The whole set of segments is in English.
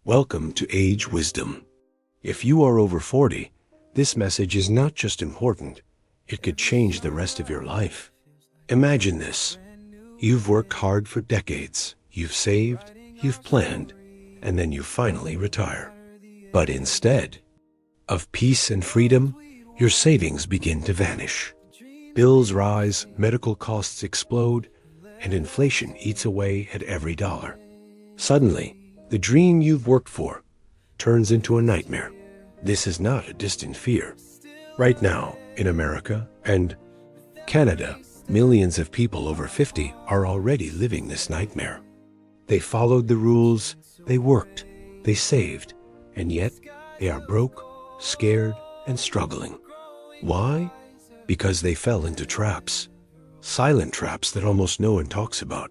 Welcome to Age Wisdom. If you are over 40, this message is not just important, it could change the rest of your life. Imagine this. You've worked hard for decades, you've saved, you've planned, and then you finally retire. But instead of peace and freedom, your savings begin to vanish. Bills rise, medical costs explode, and inflation eats away at every dollar. Suddenly, the dream you've worked for turns into a nightmare. This is not a distant fear. Right now, in America and Canada, millions of people over 50 are already living this nightmare. They followed the rules, they worked, they saved, and yet they are broke, scared, and struggling. Why? Because they fell into traps. Silent traps that almost no one talks about.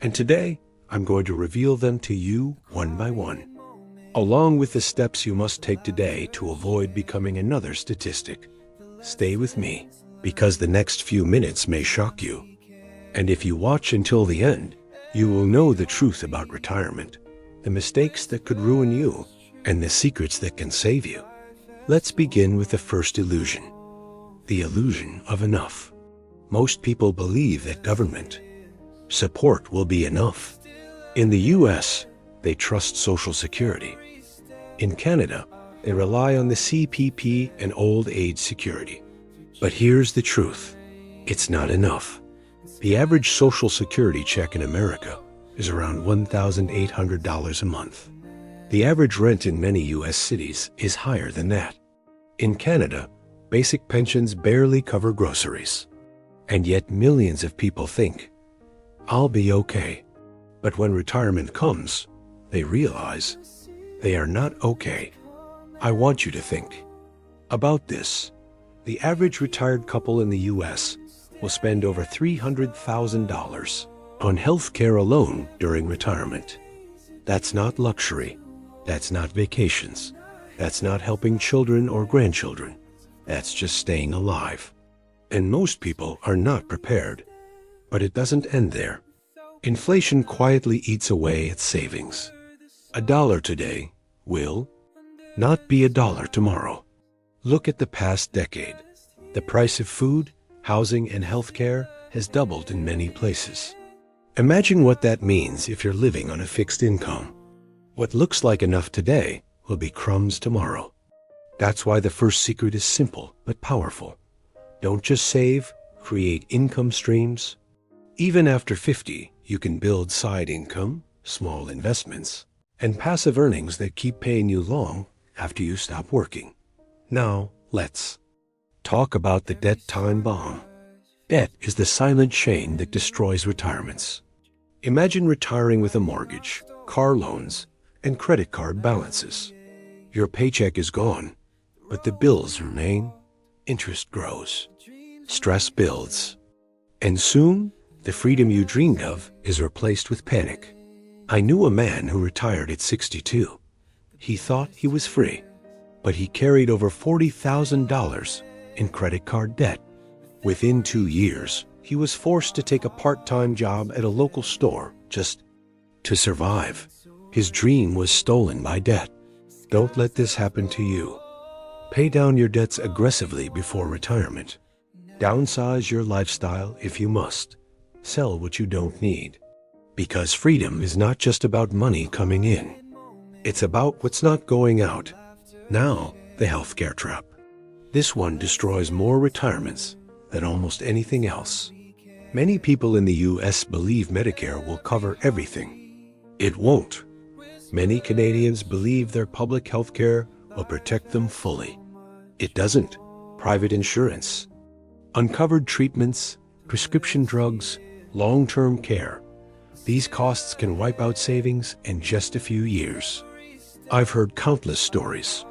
And today, I'm going to reveal them to you one by one, along with the steps you must take today to avoid becoming another statistic. Stay with me, because the next few minutes may shock you. And if you watch until the end, you will know the truth about retirement, the mistakes that could ruin you, and the secrets that can save you. Let's begin with the first illusion, the illusion of enough. Most people believe that government support will be enough. In the US, they trust Social Security. In Canada, they rely on the CPP and old age security. But here's the truth. It's not enough. The average Social Security check in America is around $1,800 a month. The average rent in many US cities is higher than that. In Canada, basic pensions barely cover groceries. And yet millions of people think, I'll be okay. But when retirement comes, they realize they are not okay. I want you to think about this. The average retired couple in the US will spend over $300,000 on health care alone during retirement. That's not luxury. That's not vacations. That's not helping children or grandchildren. That's just staying alive. And most people are not prepared. But it doesn't end there. Inflation quietly eats away at savings. $1 today will not be $1 tomorrow. Look at the past decade. The price of food, housing, and healthcare has doubled in many places. Imagine what that means if you're living on a fixed income. What looks like enough today will be crumbs tomorrow. That's why the first secret is simple but powerful. Don't just save, create income streams. Even after 50, you can build side income, small investments, and passive earnings that keep paying you long after you stop working. Now, let's talk about the debt time bomb. Debt is the silent chain that destroys retirements. Imagine retiring with a mortgage, car loans, and credit card balances. Your paycheck is gone, but the bills remain. Interest grows. Stress builds. And soon, the freedom you dreamed of is replaced with panic. I knew a man who retired at 62. He thought he was free, but he carried over $40,000 in credit card debt. Within 2 years, he was forced to take a part-time job at a local store just to survive. His dream was stolen by debt. Don't let this happen to you. Pay down your debts aggressively before retirement. Downsize your lifestyle if you must. Sell what you don't need. Because freedom is not just about money coming in. It's about what's not going out. Now, the healthcare trap. This one destroys more retirements than almost anything else. Many people in the US believe Medicare will cover everything. It won't. Many Canadians believe their public healthcare will protect them fully. It doesn't. Private insurance, uncovered treatments, prescription drugs, long-term care. These costs can wipe out savings in just a few years. I've heard countless stories.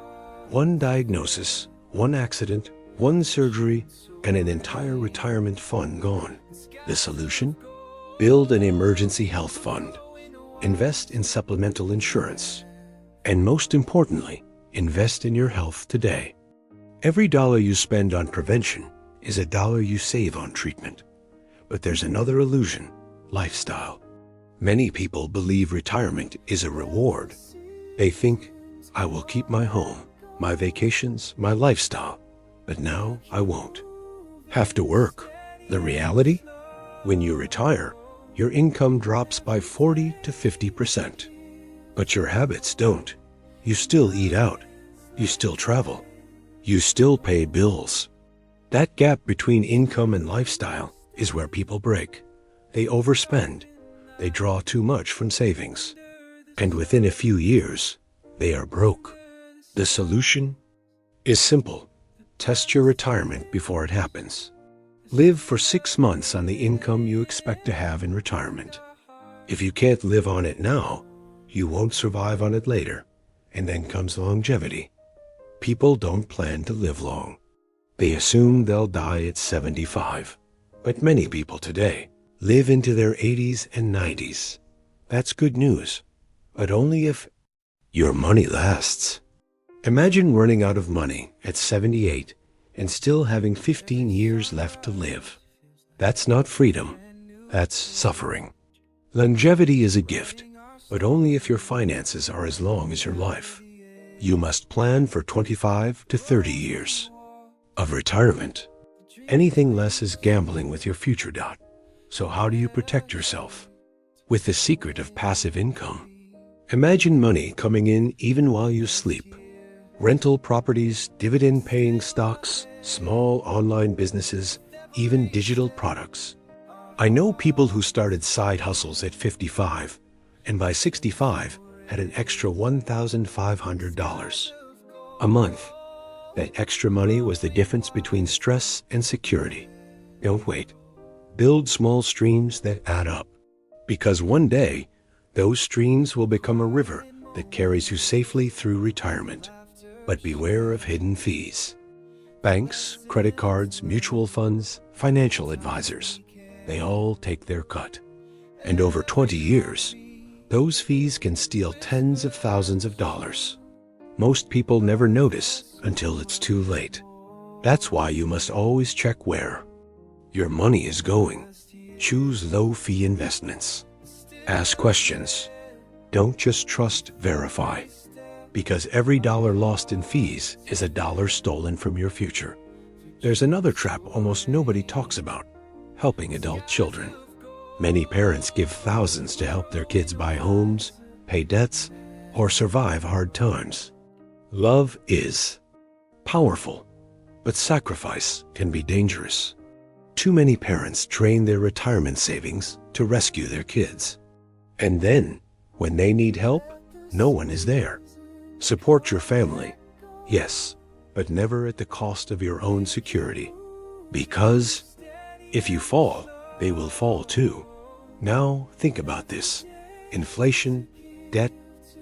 One diagnosis, one accident, one surgery, and an entire retirement fund gone. The solution? Build an emergency health fund. Invest in supplemental insurance. And most importantly, invest in your health today. Every dollar you spend on prevention is a dollar you save on treatment. But there's another illusion, lifestyle. Many people believe retirement is a reward. They think, I will keep my home, my vacations, my lifestyle, but now I won't have to work. The reality? When you retire, your income drops by 40 to 50%. But your habits don't. You still eat out. You still travel. You still pay bills. That gap between income and lifestyle is where people break. They overspend. They draw too much from savings. And within a few years, they are broke. The solution is simple. Test your retirement before it happens. Live for 6 months on the income you expect to have in retirement. If you can't live on it now, you won't survive on it later. And then comes longevity. People don't plan to live long. They assume they'll die at 75. But many people today live into their 80s and 90s. That's good news, but only if your money lasts. Imagine running out of money at 78 and still having 15 years left to live. That's not freedom, that's suffering. Longevity is a gift, but only if your finances are as long as your life. You must plan for 25 to 30 years of retirement. Anything less is gambling with your future. So how do you protect yourself? With the secret of passive income. Imagine money coming in even while you sleep. Rental properties, dividend-paying stocks, small online businesses, even digital products. I know people who started side hustles at 55, and by 65 had an extra $1,500 a month. That extra money was the difference between stress and security. Don't wait. Build small streams that add up. Because one day, those streams will become a river that carries you safely through retirement. But beware of hidden fees. Banks, credit cards, mutual funds, financial advisors, they all take their cut. And over 20 years, those fees can steal tens of thousands of dollars. Most people never notice until it's too late. That's why you must always check where your money is going. Choose low-fee investments. Ask questions. Don't just trust, verify. Because every dollar lost in fees is a dollar stolen from your future. There's another trap almost nobody talks about: helping adult children. Many parents give thousands to help their kids buy homes, pay debts, or survive hard times. Love is powerful, but sacrifice can be dangerous. Too many parents drain their retirement savings to rescue their kids. And then, when they need help, no one is there. Support your family, yes, but never at the cost of your own security. Because if you fall, they will fall too. Now think about this: inflation, debt,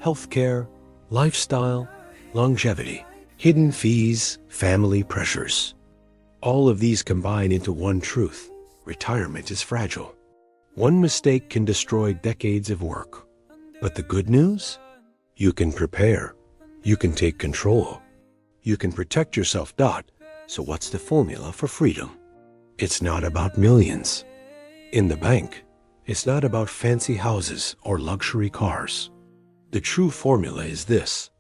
healthcare, lifestyle, longevity, hidden fees, family pressures. All of these combine into one truth: retirement is fragile. One mistake can destroy decades of work. But the good news? You can prepare. You can take control. You can protect yourself. So what's the formula for freedom? It's not about millions in the bank. It's not about fancy houses or luxury cars. The true formula is this: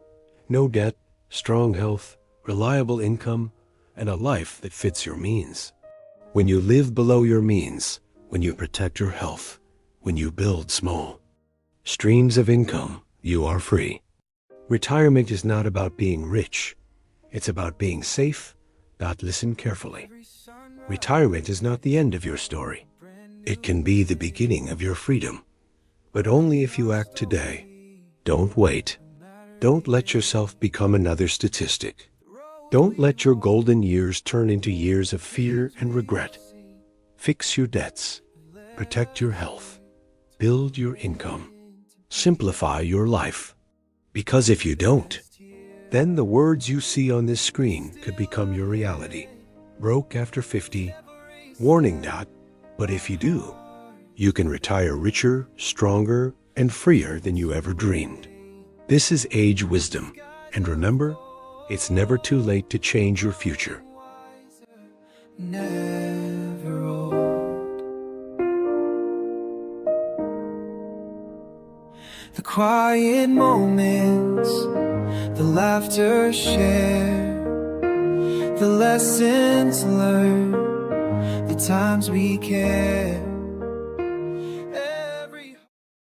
no debt, strong health, reliable income, and a life that fits your means. When you live below your means, when you protect your health, when you build small streams of income, you are free. Retirement is not about being rich. It's about being safe. Listen carefully. Retirement is not the end of your story. It can be the beginning of your freedom, but only if you act today. Don't wait. Don't let yourself become another statistic. Don't let your golden years turn into years of fear and regret. Fix your debts. Protect your health. Build your income. Simplify your life. Because if you don't, then the words you see on this screen could become your reality. Broke after 50. Warning. But if you do, you can retire richer, stronger, and freer than you ever dreamed. This is age wisdom. And remember, it's never too late to change your future. Never old. the quiet moments, the laughter shared, the lessons learned, the times we cared.